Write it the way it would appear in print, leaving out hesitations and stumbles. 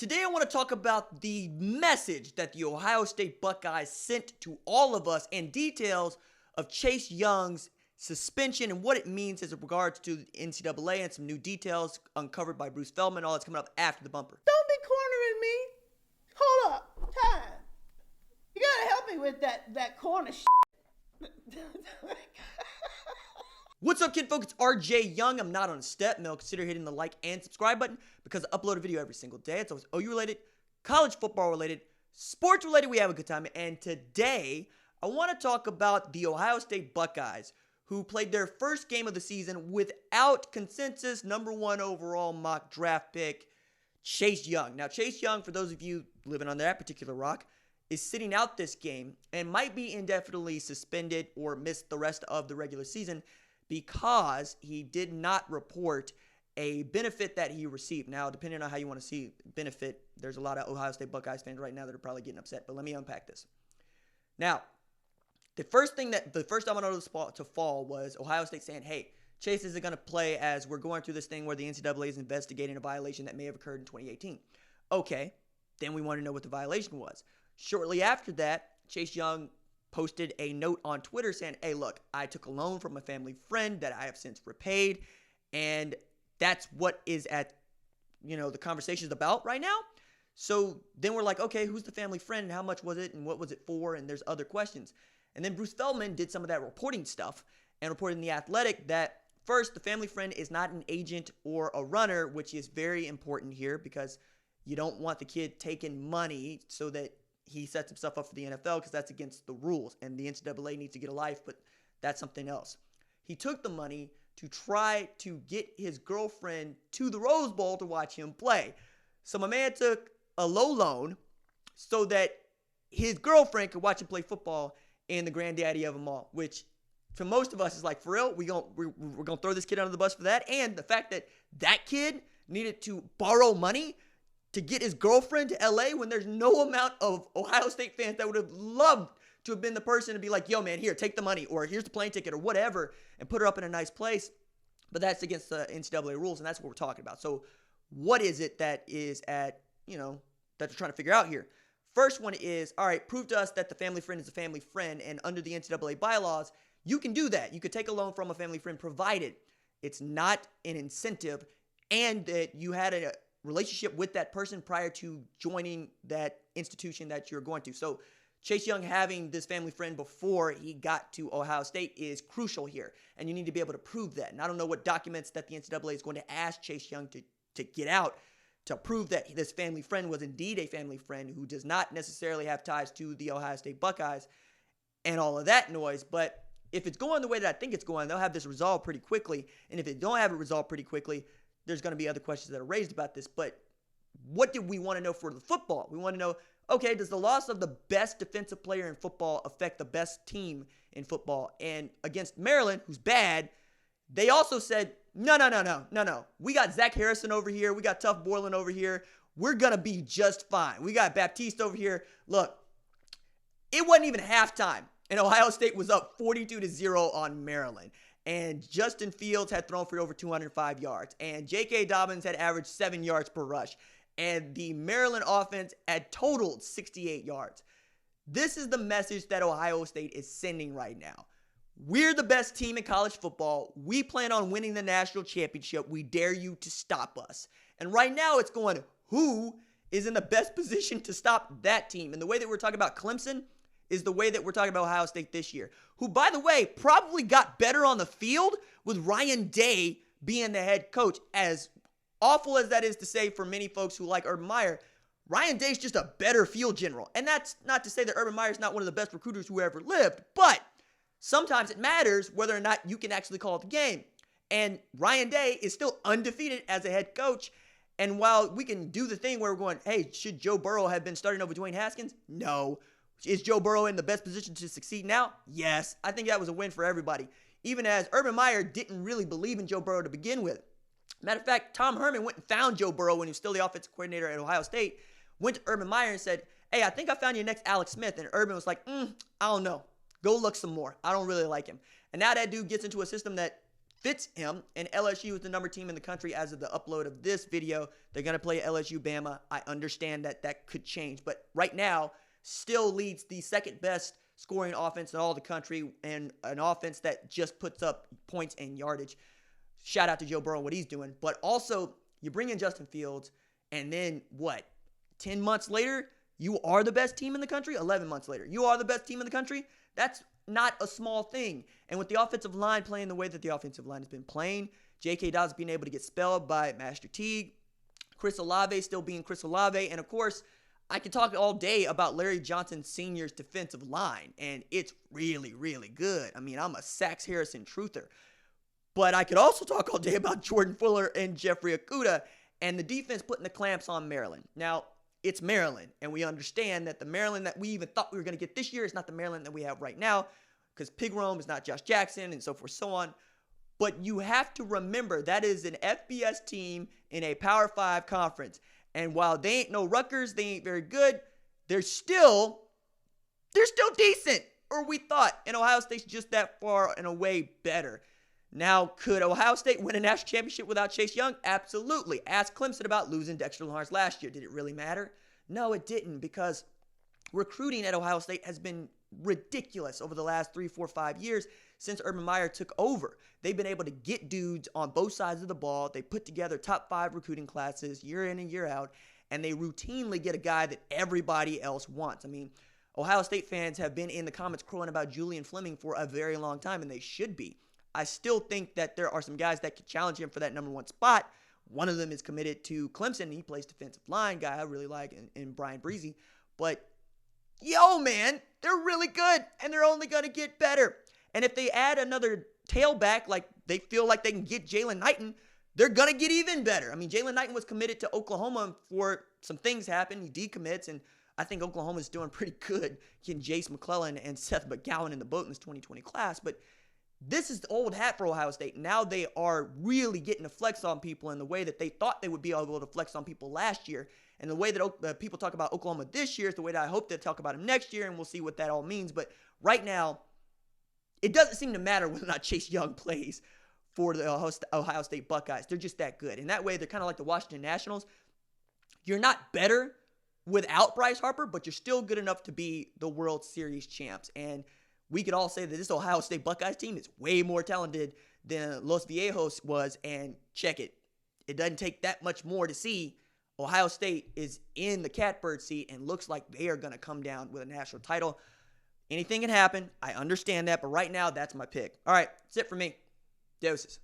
Today I want to talk about the message that the Ohio State Buckeyes sent to all of us and details of Chase Young's suspension and what it means as regards to the NCAA and some new details uncovered by Bruce Feldman. All that's coming up after the bumper. Don't be cornering me. Hold up. Time. You gotta help me with that corner shit. What's up, kid folks? It's RJ Young. I'm not on a step mill. Consider hitting the like and subscribe button because I upload a video every single day. It's always OU related, college football related, sports related. We have a good time. And today, I want to talk about the Ohio State Buckeyes, who played their first game of the season without consensus #1 overall mock draft pick, Chase Young. Now, Chase Young, for those of you living on that particular rock, is sitting out this game and might be indefinitely suspended or miss the rest of the regular season because he did not report a benefit that he received. Now, depending on how you want to see benefit, there's a lot of Ohio State Buckeyes fans right now that are probably getting upset, but let me unpack this. Now, the first domino to fall was Ohio State saying, hey, Chase isn't going to play as we're going through this thing where the NCAA is investigating a violation that may have occurred in 2018. Okay, then we want to know what the violation was. Shortly after that, Chase Young posted a note on Twitter saying, hey, look, I took a loan from a family friend that I have since repaid, and that's what is at, the conversation is about right now. So then we're like, okay, who's the family friend, and how much was it, and what was it for, and there's other questions. And then Bruce Feldman did some of that reporting stuff and reported in The Athletic that, first, the family friend is not an agent or a runner, which is very important here because you don't want the kid taking money so that he sets himself up for the NFL because that's against the rules, and the NCAA needs to get a life, but that's something else. He took the money to try to get his girlfriend to the Rose Bowl to watch him play. So my man took a low loan so that his girlfriend could watch him play football and the granddaddy of them all, which for most of us is like, for real, we're gonna throw this kid under the bus for that. And the fact that that kid needed to borrow money to get his girlfriend to LA when there's no amount of Ohio State fans that would have loved to have been the person to be like, yo, man, here, take the money, or here's the plane ticket, or whatever, and put her up in a nice place. But that's against the NCAA rules, and that's what we're talking about. So what is it that is that they're trying to figure out here? First one is, all right, prove to us that the family friend is a family friend, and under the NCAA bylaws, you can do that. You could take a loan from a family friend, provided it's not an incentive and that you had a relationship with that person prior to joining that institution that you're going to. So Chase Young having this family friend before he got to Ohio State is crucial here, and you need to be able to prove that. And I don't know what documents that the NCAA is going to ask Chase Young to get out to prove that this family friend was indeed a family friend who does not necessarily have ties to the Ohio State Buckeyes and all of that noise. But if it's going the way that I think it's going, they'll have this resolved pretty quickly. And if they don't have it resolved pretty quickly, there's going to be other questions that are raised about this. But what did we want to know for the football? We want to know, okay, does the loss of the best defensive player in football affect the best team in football? And against Maryland, who's bad, they also said, no. We got Zach Harrison over here. We got Tough Borland over here. We're going to be just fine. We got Baptiste over here. Look, it wasn't even halftime, and Ohio State was up 42-0 on Maryland. And Justin Fields had thrown for over 205 yards. And J.K. Dobbins had averaged 7 yards per rush. And the Maryland offense had totaled 68 yards. This is the message that Ohio State is sending right now. We're the best team in college football. We plan on winning the national championship. We dare you to stop us. And right now it's going, who is in the best position to stop that team? And the way that we're talking about Clemson is the way that we're talking about Ohio State this year, who, by the way, probably got better on the field with Ryan Day being the head coach. As awful as that is to say for many folks who like Urban Meyer, Ryan Day's just a better field general. And that's not to say that Urban Meyer's not one of the best recruiters who ever lived, but sometimes it matters whether or not you can actually call the game. And Ryan Day is still undefeated as a head coach. And while we can do the thing where we're going, hey, should Joe Burrow have been starting over Dwayne Haskins? No. Is Joe Burrow in the best position to succeed now? Yes. I think that was a win for everybody. Even as Urban Meyer didn't really believe in Joe Burrow to begin with. Matter of fact, Tom Herman went and found Joe Burrow when he was still the offensive coordinator at Ohio State, went to Urban Meyer and said, hey, I think I found your next Alex Smith. And Urban was like, I don't know. Go look some more. I don't really like him. And now that dude gets into a system that fits him, and LSU is the number team in the country as of the upload of this video. They're going to play LSU Bama. I understand that that could change, but right now still leads the second best scoring offense in all the country, and an offense that just puts up points and yardage. Shout out to Joe Burrow, what he's doing. But also, you bring in Justin Fields, and then what? 10 months later, you are the best team in the country? 11 months later, you are the best team in the country? That's not a small thing. And with the offensive line playing the way that the offensive line has been playing, J.K. Dobbins being able to get spelled by Master Teague, Chris Olave still being Chris Olave, and of course, I could talk all day about Larry Johnson Sr.'s defensive line, and it's really, really good. I mean, I'm a Sax Harrison truther. But I could also talk all day about Jordan Fuller and Jeffrey Okudah and the defense putting the clamps on Maryland. Now, it's Maryland, and we understand that the Maryland that we even thought we were going to get this year is not the Maryland that we have right now, because Pig Rome is not Josh Jackson and so forth, so on. But you have to remember that is an FBS team in a Power 5 conference. And while they ain't no Rutgers, they ain't very good, they're still decent, or we thought. And Ohio State's just that far and away better. Now, could Ohio State win a national championship without Chase Young? Absolutely. Ask Clemson about losing Dexter Lawrence last year. Did it really matter? No, it didn't, because recruiting at Ohio State has been ridiculous over the last 3, 4, 5 years since Urban Meyer took over. They've been able to get dudes on both sides of the ball. They put together top 5 recruiting classes year in and year out, and they routinely get a guy that everybody else wants. I mean, Ohio State fans have been in the comments crowing about Julian Fleming for a very long time, and they should be. I still think that there are some guys that could challenge him for that number 1 spot. One of them is committed to Clemson, and he plays defensive line, guy I really like, in Brian Breezy. But, yo, man, they're really good, and they're only going to get better. And if they add another tailback, like they feel like they can get Jalen Knighton, they're going to get even better. I mean, Jalen Knighton was committed to Oklahoma for some things happened. He decommits, and I think Oklahoma's doing pretty good getting Jace McClellan and Seth McGowan in the boat in this 2020 class. But this is the old hat for Ohio State. Now they are really getting to flex on people in the way that they thought they would be able to flex on people last year. And the way that people talk about Oklahoma this year is the way that I hope they'll talk about them next year, and we'll see what that all means. But right now, it doesn't seem to matter whether or not Chase Young plays for the Ohio State Buckeyes. They're just that good. And that way, they're kind of like the Washington Nationals. You're not better without Bryce Harper, but you're still good enough to be the World Series champs. And we could all say that this Ohio State Buckeyes team is way more talented than Los Viejos was. And check it. It doesn't take that much more to see Ohio State is in the catbird seat and looks like they are going to come down with a national title. Anything can happen. I understand that. But right now, that's my pick. All right. That's it for me. Doses.